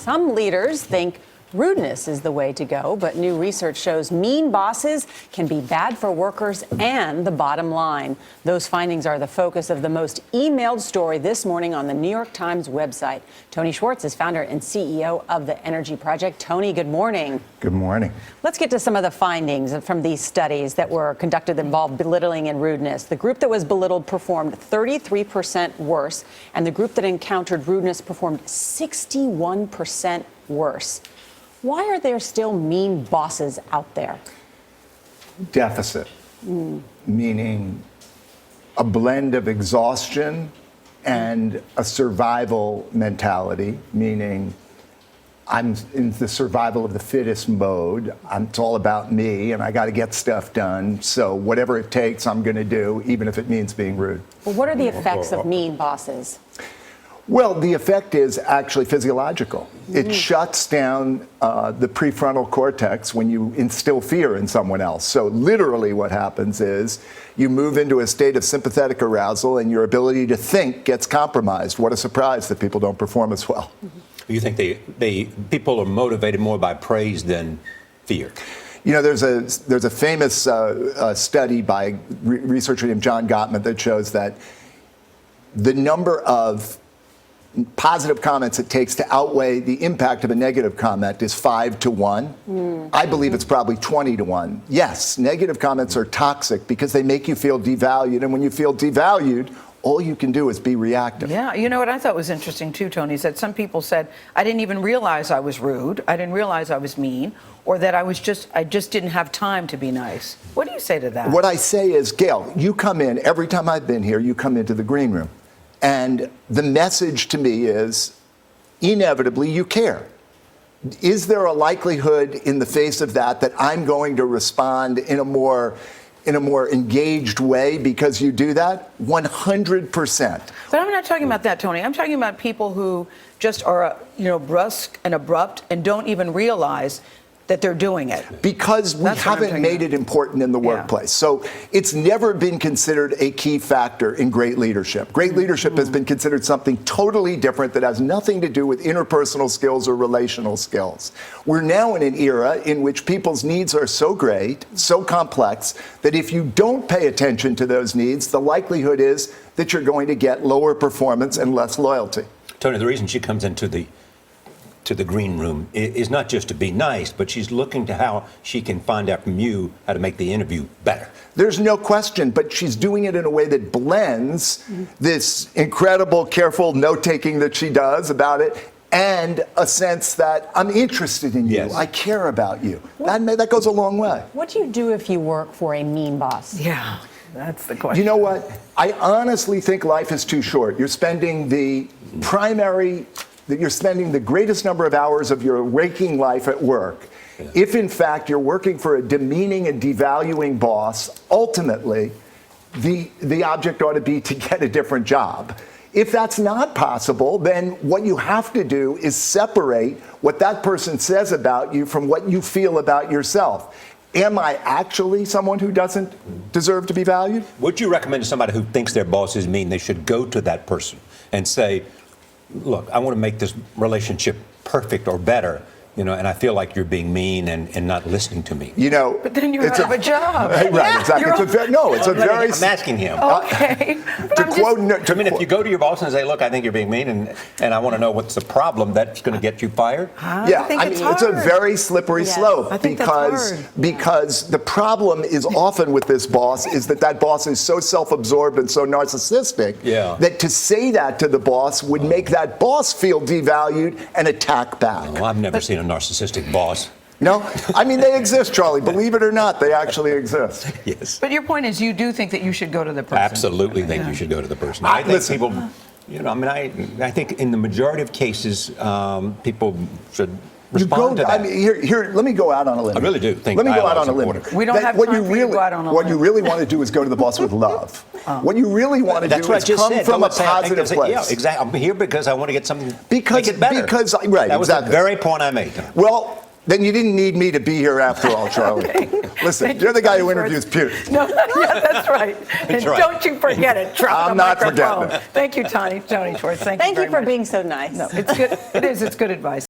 Some leaders think rudeness is the way to go, but new research shows mean bosses can be bad for workers and the bottom line. Those findings are the focus of the most emailed story this morning on the New York Times website. Tony Schwartz is founder and CEO of the Energy Project. Tony, good morning. Good morning. Let's get to some of the findings from these studies that were conducted that involved belittling and rudeness. The group that was belittled performed 33% worse, and the group that encountered rudeness performed 61% worse. Why are there still mean bosses out there? Deficit, meaning a blend of exhaustion and a survival mentality, meaning I'm in the survival of the fittest mode. It's all about me, and I got to get stuff done. So whatever it takes, I'm going to do, even if it means being rude. Well, what are the effects of mean bosses? Well, the effect is actually physiological. It shuts down the prefrontal cortex when you instill fear in someone else. So literally what happens is you move into a state of sympathetic arousal and your ability to think gets compromised. What a surprise that people don't perform as well. You think people are motivated more by praise than fear? You know, there's a famous study by a researcher named John Gottman that shows that the number of positive comments it takes to outweigh the impact of a negative comment is 5 to 1. I believe it's probably 20 to 1. Yes, negative comments are toxic because they make you feel devalued. And when you feel devalued, all you can do is be reactive. Yeah, you know what I thought was interesting too, Tony, is that some people said, I didn't even realize I was rude. I didn't realize I was mean, or that I just didn't have time to be nice. What do you say to that? What I say is, Gail, you come in, every time I've been here, you come into the green room. And the message to me is, inevitably, you care. Is there a likelihood in the face of that I'm going to respond in a more engaged way because you do that? 100%. But I'm not talking about that, Tony. I'm talking about people who just are, brusque and abrupt and don't even realize that they're doing it. Because we haven't made it important in the workplace. So it's never been considered a key factor in great leadership. Great leadership has been considered something totally different that has nothing to do with interpersonal skills or relational skills. We're now in an era in which people's needs are so great, so complex, that if you don't pay attention to those needs, the likelihood is that you're going to get lower performance and less loyalty. Tony, the reason she comes into the green room is not just to be nice, but she's looking to how she can find out from you how to make the interview better. There's no question, but she's doing it in a way that blends this incredible, careful note-taking that she does about it and a sense that I'm interested in you. Yes. I care about you. That goes a long way. What do you do if you work for a mean boss? Yeah, that's the question. You know what? I honestly think life is too short. You're spending the greatest number of hours of your waking life at work. Yeah. If in fact you're working for a demeaning and devaluing boss, ultimately the object ought to be to get a different job. If that's not possible, then what you have to do is separate what that person says about you from what you feel about yourself. Am I actually someone who doesn't deserve to be valued? Would you recommend to somebody who thinks their boss is mean, they should go to that person and say, look, I want to make this relationship perfect or better, and I feel like you're being mean and not listening to me. But then you're out of a job. Right, yeah, exactly. I'm asking him. Okay. If you go to your boss and say, look, I think you're being mean and I want to know what's the problem, that's going to get you fired? It's a very slippery slope because the problem is often with this boss is that boss is so self-absorbed and so narcissistic that to say that to the boss would make that boss feel devalued and attack back. No, I've never seen a narcissistic boss. No? They exist, Charlie. Believe it or not, they actually exist. Yes. But your point is you do think that you should go to the person. Absolutely think you should go to the person. I think people, I think in the majority of cases, people should respond to that. Here, let me go out on a limb. I really do think Let me go out on a limb. We don't have time for you to go out on a limb. What you really want to do is go to the boss with love. What you really want to do is come from a positive place. Yeah, exactly. I'm here because I want to get something, make it better. Right, that was the very point I made. Well, then you didn't need me to be here after all, Charlie. Listen, you're the guy who interviews Pierce. No, yeah, that's right. And don't you forget it. I'm not forgetting it. Thank you, Tony Schwartz. Thank you for being so nice. No, it's good. It is. It's good advice.